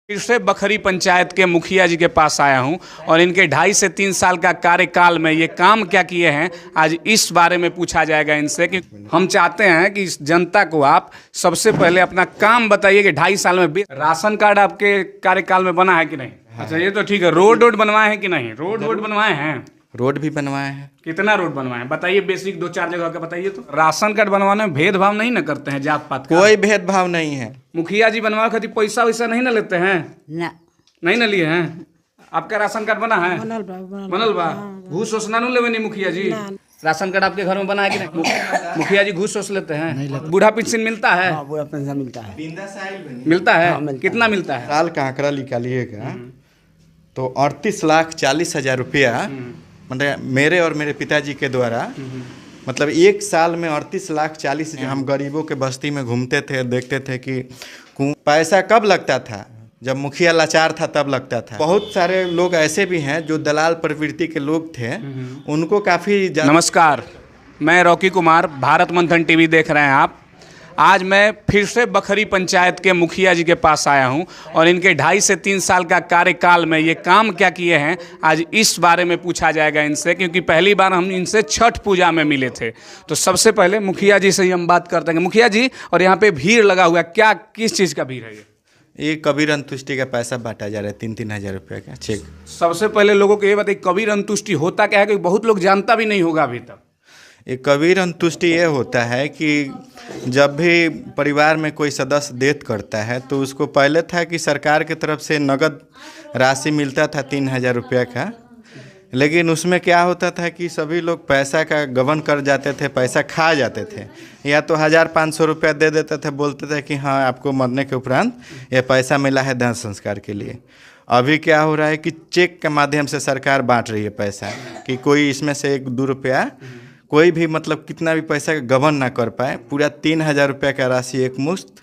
फिर से बखरी पंचायत के मुखिया जी के पास आया हूं और इनके 2.5 से 3 साल का कार्यकाल में ये काम क्या किए हैं आज इस बारे में पूछा जाएगा इनसे कि हम चाहते हैं कि इस जनता को आप सबसे पहले अपना काम बताइए कि 2.5 साल में राशन कार्ड आपके कार्यकाल में बना है कि नहीं। अच्छा, ये तो ठीक है। रोड बनवाए हैं कि नहीं? रोड बनवाए हैं। रोड भी बनवाए हैं। कितना रोड बनवाए हैं बताइए, बेसिक 2-4 जगह का बताइए। तो राशन कार्ड बनवाने में भेदभाव नहीं ना करते हैं जात पात का? कोई भेदभाव नहीं है। मुखिया जी बनवाए खातिर पैसा वैसा नहीं ना लेते हैं? ना नहीं ना लिए हैं। आपका राशन कार्ड बना है? बनल बा। घूस वूस ना लेवे नहीं मुखिया जी? राशन कार्ड आपके घर में बना है कि नहीं? मुखिया जी घूस वूस लेते हैं? बूढ़ा पेंशन मिलता है? पूरा पेंशन मिलता है। मिलता है। कितना मिलता है? साल का आंकड़ा निकालिएगा तो 38,40,000 रुपया मतलब मेरे और मेरे पिताजी के द्वारा मतलब एक साल में 38,40,000 जो हम गरीबों के बस्ती में घूमते थे, देखते थे कि पैसा कब लगता था, जब मुखिया लाचार था तब लगता था। बहुत सारे लोग ऐसे भी हैं जो दलाल प्रवृत्ति के लोग थे, उनको काफ़ी। नमस्कार, मैं रॉकी कुमार, भारत मंथन टीवी देख रहे हैं आप। आज मैं फिर से बखरी पंचायत के मुखिया जी के पास आया हूं और इनके 2.5 से 3 साल का कार्यकाल में ये काम क्या किए हैं आज इस बारे में पूछा जाएगा इनसे, क्योंकि पहली बार हम इनसे छठ पूजा में मिले थे। तो सबसे पहले मुखिया जी से ही हम बात करते हैं। मुखिया जी, और यहाँ पे भीड़ लगा हुआ है, क्या किस चीज़ का भीड़ है ये कबीर अंतुष्टि का पैसा बांटा जा रहा है, 3-3 हज़ार रुपये का चेक। सबसे पहले लोगों को ये बताइए कबीर अंतुष्टि होता क्या है, क्योंकि बहुत लोग जानता भी नहीं होगा अभी तक। ये कबीर अंतुष्टि ये होता है कि जब भी परिवार में कोई सदस्य डेथ करता है तो उसको पहले था कि सरकार की तरफ से नगद राशि मिलता था 3,000 रुपये का, लेकिन उसमें क्या होता था कि सभी लोग पैसा का गबन कर जाते थे, पैसा खा जाते थे। या तो 1,500 रुपया दे देते थे, बोलते थे कि हाँ आपको मरने के उपरांत यह पैसा मिला है दाह संस्कार के लिए। अभी क्या हो रहा है कि चेक के माध्यम से सरकार बांट रही है पैसा, कि कोई इसमें से 1-2 रुपया कोई भी मतलब कितना भी पैसा का गबन ना कर पाए, पूरा 3,000 रुपये का राशि एक मुश्त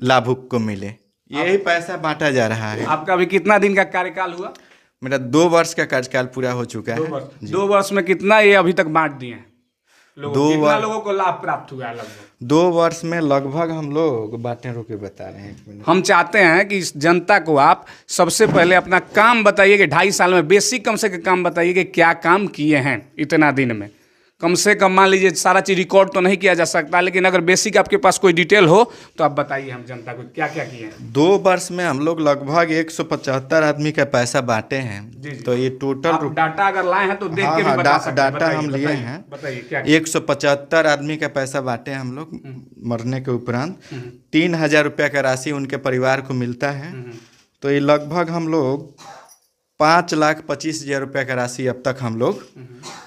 लाभुक को मिले, यही पैसा बांटा जा रहा है। आपका अभी कितना दिन का कार्यकाल हुआ? मेरा 2 वर्ष का कार्यकाल पूरा हो चुका है। 2 वर्ष में कितना ये अभी तक बांट दिए हैं? कितना लोगों को लाभ प्राप्त हुआ है? लगभग 2 वर्ष में लगभग हम लोग बातें रोके बता रहे हैं। हम चाहते हैं कि इस जनता को आप सबसे पहले अपना काम बताइए कि 2.5 साल में बेसिक कम से कम बताइए कि क्या काम किए हैं इतना दिन में। कम से कम मान लीजिए सारा चीज़ रिकॉर्ड तो नहीं किया जा सकता, लेकिन अगर बेसिक आपके पास कोई डिटेल हो तो आप बताइए हम जनता को क्या क्या किए हैं। 2 वर्ष में हम लोग लगभग 175 आदमी का पैसा बांटे हैं। तो ये टोटल डाटा अगर लाए हैं तो देख के भी बता सकते हैं। डाटा हम लिए हैं। बताइए क्या 175 आदमी का पैसा बांटे हम लोग मरने के उपरांत। 3,000 रुपये का राशि उनके परिवार को मिलता है। तो ये लगभग हम लोग 5,25,000 रुपये का राशि अब तक हम लोग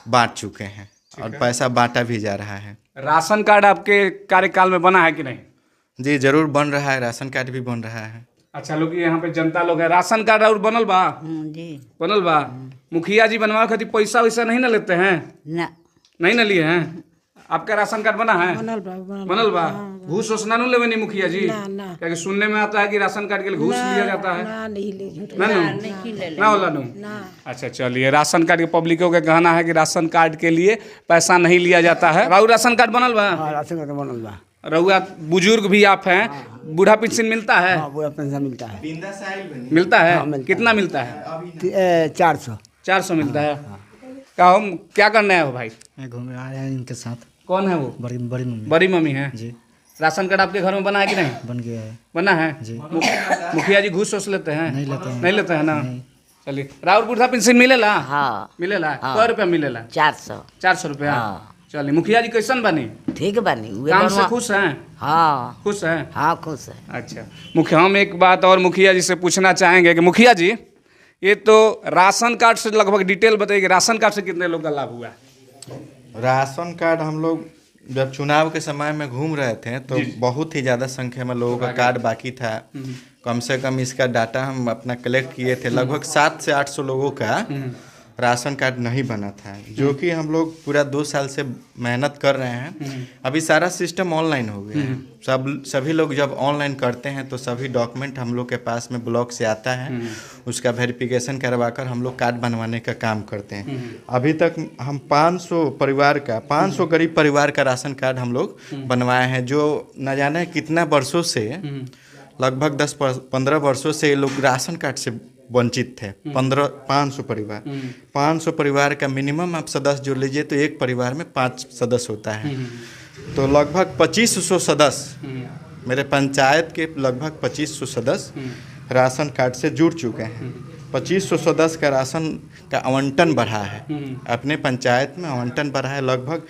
बांट चुके हैं और पैसा बांटा भी जा रहा है। राशन कार्ड आपके कार्यकाल में बना है कि नहीं? जी जरूर बन रहा है, राशन कार्ड भी बन रहा है। अच्छा, लोग यहाँ पे जनता लोग है, राशन कार्ड और बनल बा? जी बनल बा। मुखिया जी बनवाए खातिर पैसा वैसा नहीं ना लेते हैं? ना नहीं ना लिए हैं। आपका राशन कार्ड बना है? बनल बा। घूस वूस ना लेवे नहीं मुखिया जी? क्या सुनने में आता है कि राशन कार्ड के लिए घूस लिया जाता है? ना होला नू। अच्छा चलिए, राशन कार्ड के पब्लिकों का कहना है कि राशन कार्ड के लिए पैसा नहीं लिया जाता है। राहुल राशन कार्ड बनल बा? राशन कार्ड बनल बा। रहुआ बुजुर्ग भी आप हैं, बूढ़ा पेंशन मिलता है? पूरा पेंशन मिलता है। मिलता है? कितना मिलता है? 400 मिलता है। क्या करने आए हो भाई? घूमने आए हैं इनके साथ। कौन है वो? बड़ी मम्मी। बड़ी मम्मी है जी। राशन कार्ड आपके घर में बना है कि नहीं? बन गया है। बना है जी। मुखिया जी घूस वूस लेते हैं? नहीं लेते हैं। नहीं लेते हैं ना? चलिए, राहुल बूढ़ा पेंशन मिलेला? हाँ मिलेला। कै रुपया मिलेला? 400 रुपया। चलिए, मुखिया जी कैसन बनी? ठीक बनी। काम से खुश हैं? हाँ खुश हैं? हाँ खुश है। अच्छा मुखिया, हम एक बात और मुखिया जी से पूछना चाहेंगे कि मुखिया जी, ये तो राशन कार्ड से लगभग डिटेल बताइए, राशन कार्ड से कितने लोग का लाभ हुआ? राशन कार्ड हम लोग जब चुनाव के समय में घूम रहे थे तो बहुत ही ज़्यादा संख्या में लोगों का कार्ड बाकी था। कम से कम इसका डाटा हम अपना कलेक्ट किए थे, लगभग 700 से 800 लोगों का राशन कार्ड नहीं बना था, जो कि हम लोग पूरा 2 साल से मेहनत कर रहे हैं। अभी सारा सिस्टम ऑनलाइन हो गया है। सभी लोग जब ऑनलाइन करते हैं तो सभी डॉक्यूमेंट हम लोग के पास में ब्लॉक से आता है, उसका वेरिफिकेशन करवाकर हम लोग कार्ड बनवाने का काम करते हैं। अभी तक हम 500 गरीब परिवार का राशन कार्ड हम लोग बनवाए हैं, जो न जाने कितना वर्षों से लगभग 10-15 वर्षों से ये लोग राशन कार्ड से वंचित थे। 500 परिवार, 500 परिवार का मिनिमम आप सदस्य जोड़ लीजिए तो एक परिवार में 5 सदस्य होता है। तो लगभग 2500 सदस्य, मेरे पंचायत के लगभग 2500 सदस्य राशन कार्ड से जुड़ चुके हैं। 2500 सदस्य का राशन का आवंटन बढ़ा है, अपने पंचायत में आवंटन बढ़ा है लगभग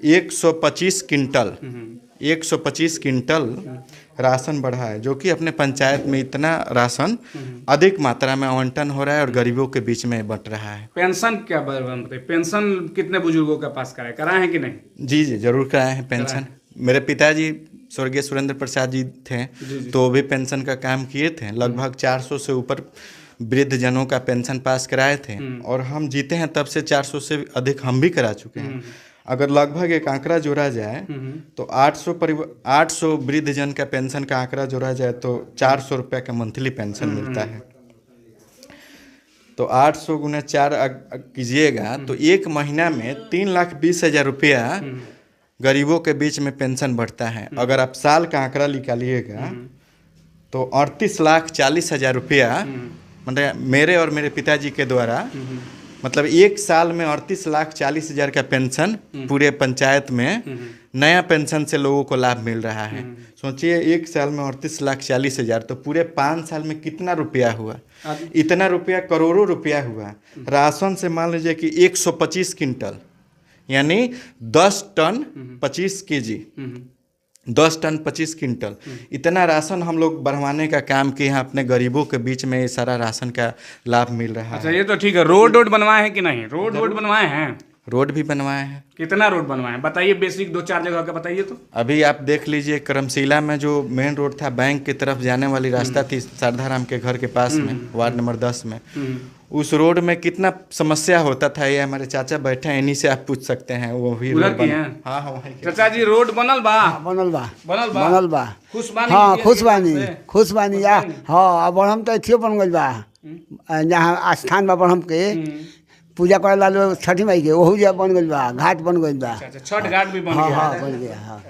125 क्विंटल राशन बढ़ा है, जो कि अपने पंचायत में इतना राशन अधिक मात्रा में आवंटन हो रहा है और गरीबों के बीच में बंट रहा है। पेंशन क्या बनते, पेंशन कितने बुजुर्गों के पास कराए हैं कि नहीं? जी जरूर कराए हैं पेंशन। मेरे पिताजी स्वर्गीय सुरेंद्र प्रसाद जी थे, तो वो भी पेंशन का काम किए थे। लगभग 400 से ऊपर वृद्ध जनों का पेंशन पास कराए थे और हम जीते हैं तब से 400 से अधिक हम भी करा चुके हैं। अगर लगभग एक आंकड़ा जोड़ा जाए तो 800 वृद्ध जन का पेंशन का आंकड़ा जोड़ा जाए तो 400 रुपये का मंथली पेंशन मिलता है। तो 800 गुना 4 कीजिएगा तो एक महीना में 3,20,000 रुपया गरीबों के बीच में पेंशन बढ़ता है। अगर आप साल का आंकड़ा निकालिएगा तो 38,40,000 रुपया, मतलब मेरे और मेरे पिताजी के द्वारा, मतलब एक साल में 38,40,000 का पेंशन पूरे पंचायत में नया पेंशन से लोगों को लाभ मिल रहा है। सोचिए एक साल में 38,40,000 तो पूरे 5 साल में कितना रुपया हुआ? इतना रुपया करोड़ों रुपया हुआ। राशन से मान लीजिए कि 125 क्विंटल यानी 10 टन 25 केजी, 10 टन 25 क्विंटल, इतना राशन हम लोग बढ़वाने का काम किए हैं। अपने गरीबों के बीच में ये सारा राशन का लाभ मिल रहा है। अच्छा, ये तो ठीक है। रोड बनवाए हैं कि नहीं? रोड बनवाए हैं? रोड भी बनवाए हैं। कितना रोड बनवाए हैं बताइए, बेसिक 2-4 जगह का बताइए तो। अभी आप देख लीजिए करमशिला में जो मेन रोड था, बैंक की तरफ जाने वाली रास्ता थी शारदाराम के घर के पास में, वार्ड नंबर 10 में, उस रोड में कितना समस्या होता था। ये हमारे चाचा बैठे हैं, इन्हीं से आप पूछ सकते हैं। वो भी रोड हाँ चाचा जी, रोड बनल बा? बनल बा। खुश बानी? हाँ खुश बानी या। हाँ अब हम तो अथियो बन गइल बा, जहाँ स्थान बा हम के पूजा करे ला लोग छठी माई के, वही जगह बन गइल बा, घाट बन गइल बा। छठ घाट भी बन गया? हाँ बन गया। हाँ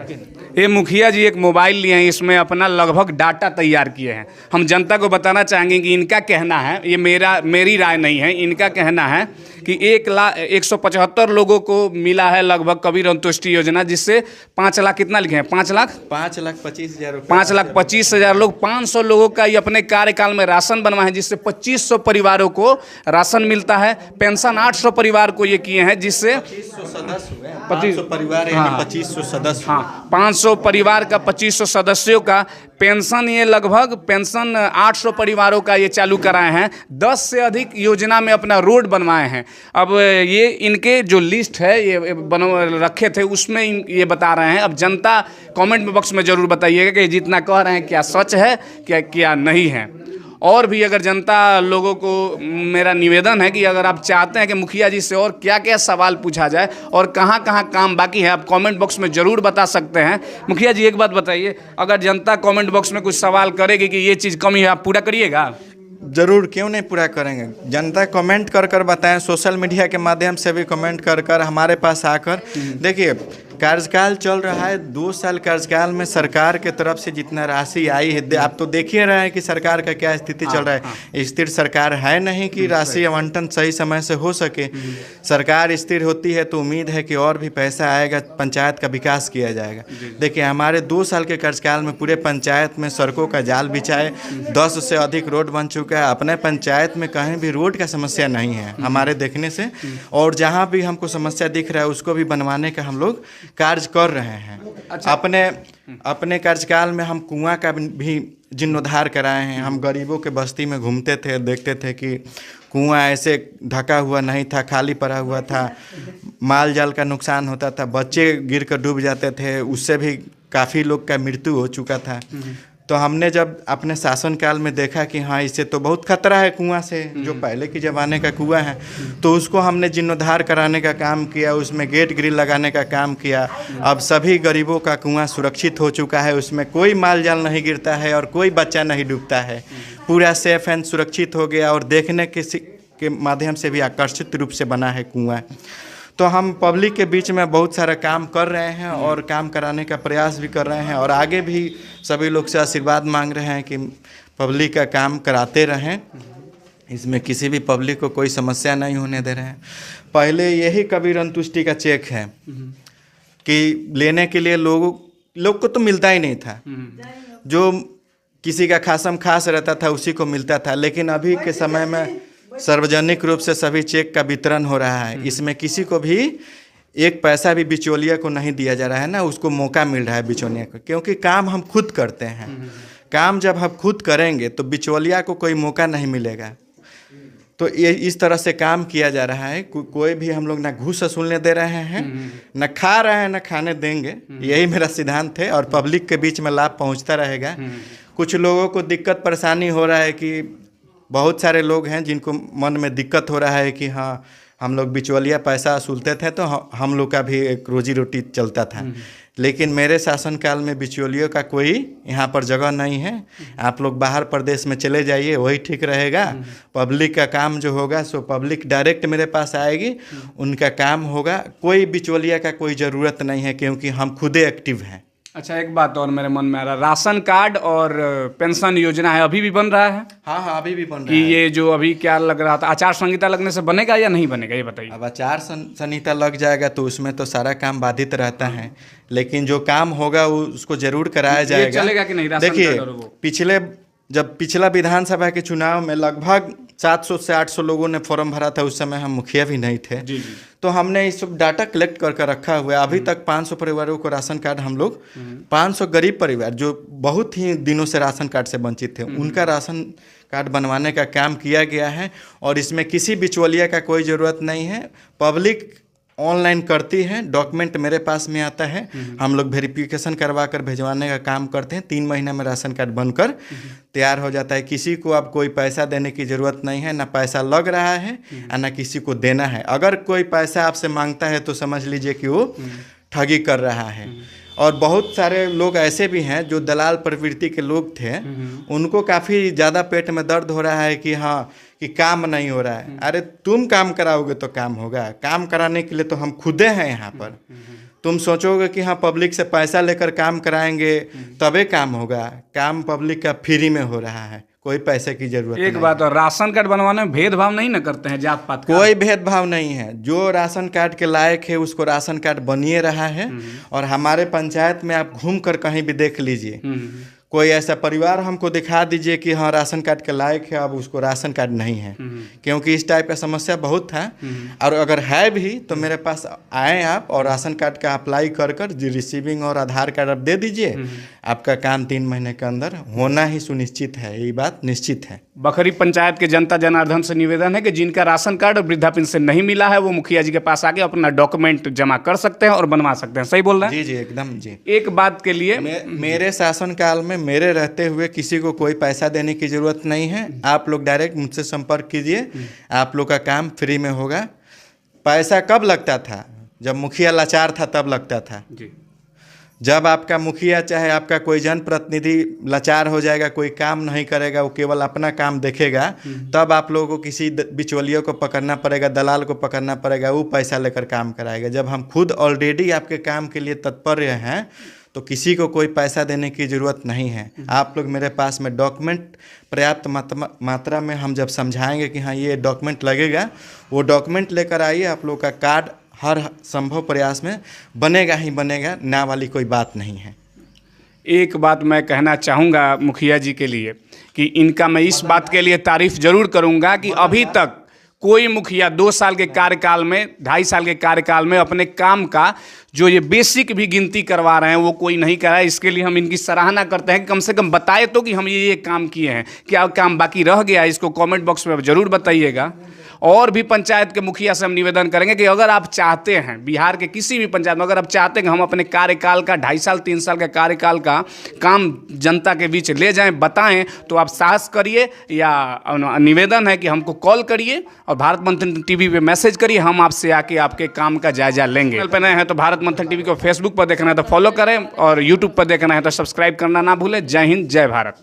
ये मुखिया जी एक मोबाइल लिए हैं, इसमें अपना लगभग डाटा तैयार किए हैं। हम जनता को बताना चाहेंगे कि इनका कहना है, ये मेरी राय नहीं है, इनका कहना है कि 1,175 लोगों को मिला है लगभग कबीर अंत्योष्टि योजना, जिससे 5 लाख, कितना लिखे हैं? 5,25,000 5,25,000 लोग, 500 लोगों का ये अपने कार्यकाल में राशन बनवाए हैं, जिससे 2500 परिवारों को राशन मिलता है। पेंशन 800 परिवार को ये किए हैं, जिससे 2500 सदस्य हुए, 500 परिवार यानी 2500 सदस्य। हाँ, 500 परिवार का 2500 सदस्यों का पेंशन, ये लगभग पेंशन 800 परिवारों का ये चालू कराए हैं। 10 से अधिक योजना में अपना रोड बनवाए हैं। अब ये इनके जो लिस्ट है ये रखे थे, उसमें ये बता रहे हैं। अब जनता कमेंट बॉक्स में ज़रूर बताइएगा कि जितना कह रहे हैं क्या सच है, क्या नहीं है। और भी अगर जनता लोगों को मेरा निवेदन है कि अगर आप चाहते हैं कि मुखिया जी से और क्या क्या सवाल पूछा जाए और कहाँ कहाँ काम बाकी है, आप कमेंट बॉक्स में ज़रूर बता सकते हैं। मुखिया जी एक बात बताइए, अगर जनता कमेंट बॉक्स में कुछ सवाल करेगी कि ये चीज़ कमी है, आप पूरा करिएगा? जरूर, क्यों नहीं पूरा करेंगे। जनता कमेंट कर बताएं, सोशल मीडिया के माध्यम से भी कमेंट कर हमारे पास आकर। देखिए कार्यकाल चल रहा है, 2 साल कार्यकाल में सरकार के तरफ से जितना राशि आई है, आप तो देख ही रहे हैं कि सरकार का क्या स्थिति चल रहा है। स्थिर सरकार है नहीं कि राशि आवंटन सही समय से हो सके। सरकार स्थिर होती है तो उम्मीद है कि और भी पैसा आएगा, पंचायत का विकास किया जाएगा। देखिए हमारे 2 साल के कार्यकाल में पूरे पंचायत में सड़कों का जाल बिछाए, 10 से अधिक रोड बन चुका है। अपने पंचायत में कहीं भी रोड का समस्या नहीं है हमारे देखने से, और जहाँ भी हमको समस्या दिख रहा है उसको भी बनवाने का हम लोग कार्य कर रहे हैं। अच्छा। अपने कार्यकाल में हम कुआं का भी जीर्णोद्धार कराए हैं। हम गरीबों के बस्ती में घूमते थे, देखते थे कि कुआं ऐसे ढका हुआ नहीं था, खाली पड़ा हुआ था, माल जाल का नुकसान होता था, बच्चे गिर कर डूब जाते थे, उससे भी काफ़ी लोग का मृत्यु हो चुका था। तो हमने जब अपने शासनकाल में देखा कि हाँ इससे तो बहुत खतरा है कुआं से, जो पहले के ज़माने का कुआं है, तो उसको हमने जीर्णोद्धार कराने का काम किया, उसमें गेट ग्रिल लगाने का काम किया। अब सभी गरीबों का कुआं सुरक्षित हो चुका है, उसमें कोई माल जाल नहीं गिरता है और कोई बच्चा नहीं डूबता है, पूरा सेफ एंड सुरक्षित हो गया और देखने के माध्यम से भी आकर्षित रूप से बना है कुआं। तो हम पब्लिक के बीच में बहुत सारा काम कर रहे हैं और काम कराने का प्रयास भी कर रहे हैं और आगे भी सभी लोग से आशीर्वाद मांग रहे हैं कि पब्लिक का काम कराते रहें, इसमें किसी भी पब्लिक को कोई समस्या नहीं होने दे रहे हैं। पहले यही कबीर अंतुष्टि का चेक है कि लेने के लिए लोग को तो मिलता ही नहीं था, जो किसी का खासम खास रहता था उसी को मिलता था, लेकिन अभी के समय में सार्वजनिक रूप से सभी चेक का वितरण हो रहा है। इसमें किसी को भी एक पैसा भी बिचौलिया को नहीं दिया जा रहा है ना, उसको मौका मिल रहा है बिचौलिया को, क्योंकि काम हम खुद करते हैं। काम जब हम खुद करेंगे तो बिचौलिया को कोई मौका नहीं मिलेगा। तो ये इस तरह से काम किया जा रहा है, कोई भी हम लोग ना घूस वसूलने दे रहे हैं, न खा रहे हैं, न खाने देंगे। यही मेरा सिद्धांत है और पब्लिक के बीच में लाभ पहुंचता रहेगा। कुछ लोगों को दिक्कत परेशानी हो रहा है कि बहुत सारे लोग हैं जिनको मन में दिक्कत हो रहा है कि हाँ हम लोग बिचौलिया पैसा वसूलते थे तो हम लोग का भी एक रोजी रोटी चलता था, लेकिन मेरे शासनकाल में बिचौलियों का कोई यहाँ पर जगह नहीं है। आप लोग बाहर प्रदेश में चले जाइए, वही ठीक रहेगा। पब्लिक का काम जो होगा सो पब्लिक डायरेक्ट मेरे पास आएगी, उनका काम होगा। कोई बिचौलिया का कोई ज़रूरत नहीं है क्योंकि हम खुद एक्टिव हैं। अच्छा, एक बात और मेरे मन में आ रहा, राशन कार्ड और पेंशन योजना है, अभी भी बन रहा है? हाँ, अभी भी बन रहा कि है। ये जो अभी क्या लग रहा था, आचार संहिता लगने से बनेगा या नहीं बनेगा, ये बताइए। अब आचार संहिता लग जाएगा तो उसमें तो सारा काम बाधित रहता है, लेकिन जो काम होगा उसको जरूर कराया जाएगा। चलेगा कि नहीं राशन देखिए, कार्ड और वो? पिछला विधानसभा के चुनाव में लगभग 700 से 800 लोगों ने फॉर्म भरा था। उस समय हम मुखिया भी नहीं थे। जी। तो हमने इस सब डाटा कलेक्ट करके रखा हुआ है। अभी तक 500 परिवारों को राशन कार्ड हम लोग 500 गरीब परिवार जो बहुत ही दिनों से राशन कार्ड से वंचित थे, उनका राशन कार्ड बनवाने का काम किया गया है और इसमें किसी बिचौलिया का कोई ज़रूरत नहीं है। पब्लिक ऑनलाइन करती है, डॉक्यूमेंट मेरे पास में आता है, हम लोग वेरिफिकेशन करवा कर भिजवाने का काम करते हैं। 3 महीने में राशन कार्ड बनकर तैयार हो जाता है। किसी को अब कोई पैसा देने की ज़रूरत नहीं है, ना पैसा लग रहा है और ना किसी को देना है। अगर कोई पैसा आपसे मांगता है तो समझ लीजिए कि वो ठगी कर रहा है। और बहुत सारे लोग ऐसे भी हैं जो दलाल प्रवृत्ति के लोग थे, उनको काफ़ी ज़्यादा पेट में दर्द हो रहा है कि हाँ कि काम नहीं हो रहा है। अरे तुम काम कराओगे तो काम होगा, काम कराने के लिए तो हम खुदे हैं यहाँ पर। तुम सोचोगे कि हाँ पब्लिक से पैसा लेकर काम कराएंगे तबे काम होगा, काम पब्लिक का फ्री में हो रहा है, कोई पैसे की जरूरत नहीं। एक बात और, राशन कार्ड बनवाने में भेदभाव नहीं ना करते हैं जात पात का? कोई भेदभाव नहीं है। जो राशन कार्ड के लायक है उसको राशन कार्ड बनिए रहा है। और हमारे पंचायत में आप घूम कर कहीं भी देख लीजिए, कोई ऐसा परिवार हमको दिखा दीजिए कि हाँ राशन कार्ड के लायक है, अब उसको राशन कार्ड नहीं है। क्योंकि इस टाइप का समस्या बहुत था। और अगर है भी तो मेरे पास आए आप और राशन कार्ड का अप्लाई कर रिसीविंग और आधार कार्ड आप दे दीजिए, आपका काम 3 महीने के अंदर होना ही सुनिश्चित है। ये बात निश्चित है। बखरी पंचायत के जनता जनार्दन से निवेदन है कि जिनका राशन कार्ड और वृद्धा पेंशन नहीं मिला है वो मुखिया जी के पास आके अपना डॉक्यूमेंट जमा कर सकते हैं और बनवा सकते हैं। सही बोल रहे हैं? जी एकदम जी। एक बात के लिए मेरे शासनकाल में मेरे रहते हुए किसी को कोई पैसा देने की ज़रूरत नहीं है। आप लोग डायरेक्ट मुझसे संपर्क कीजिए, आप लोग का काम फ्री में होगा। पैसा कब लगता था? जब मुखिया लाचार था तब लगता था जी। जब आपका मुखिया चाहे आपका कोई जनप्रतिनिधि लाचार हो जाएगा, कोई काम नहीं करेगा, वो केवल अपना काम देखेगा, तब आप लोगों को किसी बिचौलियों को पकड़ना पड़ेगा, दलाल को पकड़ना पड़ेगा, वो पैसा लेकर काम कराएगा। जब हम खुद ऑलरेडी आपके काम के लिए तत्पर हैं तो किसी को कोई पैसा देने की ज़रूरत नहीं है। आप लोग मेरे पास में डॉक्यूमेंट पर्याप्त मात्रा में हम जब समझाएंगे कि हाँ ये डॉक्यूमेंट लगेगा, वो डॉक्यूमेंट लेकर आइए। आप लोग का कार्ड हर संभव प्रयास में बनेगा ही बनेगा, ना वाली कोई बात नहीं है। एक बात मैं कहना चाहूँगा मुखिया जी के लिए कि इनका मैं इस बात के लिए तारीफ जरूर करूँगा कि अभी तक कोई मुखिया 2 साल के कार्यकाल में, 2.5 साल के कार्यकाल में अपने काम का जो ये बेसिक भी गिनती करवा रहे हैं वो कोई नहीं कर रहा है। इसके लिए हम इनकी सराहना करते हैं कि कम से कम बताए तो कि हम ये काम किए हैं। क्या काम बाकी रह गया, इसको कमेंट बॉक्स में जरूर बताइएगा। और भी पंचायत के मुखिया से हम निवेदन करेंगे कि अगर आप चाहते हैं, बिहार के किसी भी पंचायत में अगर आप चाहते हैं कि हम अपने कार्यकाल का 2.5 साल 3 साल का कार्यकाल का काम जनता के बीच ले जाएं, बताएं, तो आप साहस करिए या निवेदन है कि हमको कॉल करिए और भारत मंथन टीवी पे मैसेज करिए। हम आपसे आके आपके काम का जायजा लेंगे। चैनल पर नए हैं तो भारत मंथन टीवी को फेसबुक पर देखना है तो फॉलो करें और यूट्यूब पर देखना है तो सब्सक्राइब करना ना भूलें। जय हिंद, जय भारत।